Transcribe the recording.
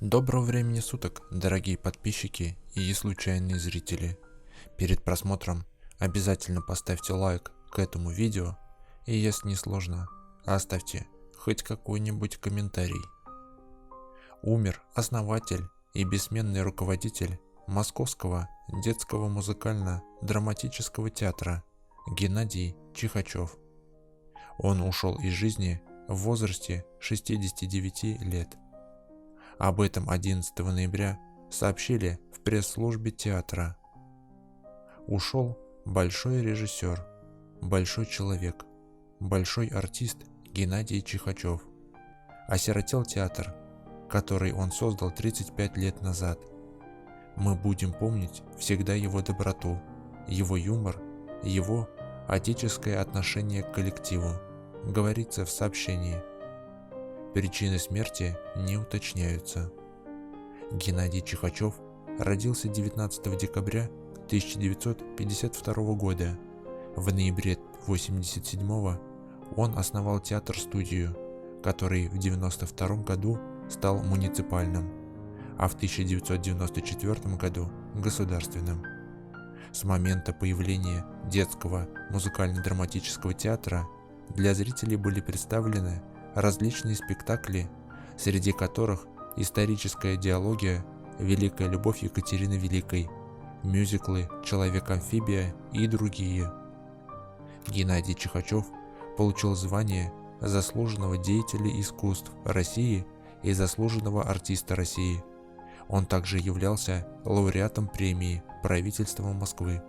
Доброго времени суток, дорогие подписчики и случайные зрители. Перед просмотром обязательно поставьте лайк к этому видео и, если не сложно, оставьте хоть какой-нибудь комментарий. Умер основатель и бессменный руководитель Московского детского музыкально-драматического театра Геннадий Чихачев. Он ушел из жизни в возрасте 69 лет. Об этом 11 ноября сообщили в пресс-службе театра. Ушел большой режиссер, большой человек, большой артист Геннадий Чихачев. Осиротел театр, который он создал 35 лет назад. Мы будем помнить всегда его доброту, его юмор, его отеческое отношение к коллективу, говорится в сообщении. Причины смерти не уточняются. Геннадий Чихачев родился 19 декабря 1952 года. В ноябре 1987 он основал театр-студию, который в 1992 году стал муниципальным, а в 1994 году государственным. С момента появления детского музыкально-драматического театра для зрителей были представлены различные спектакли, среди которых историческая диалогия «Великая любовь Екатерины Великой», мюзиклы «Человек-амфибия» и другие. Геннадий Чихачев получил звание заслуженного деятеля искусств России и заслуженного артиста России. Он также являлся лауреатом премии правительства Москвы.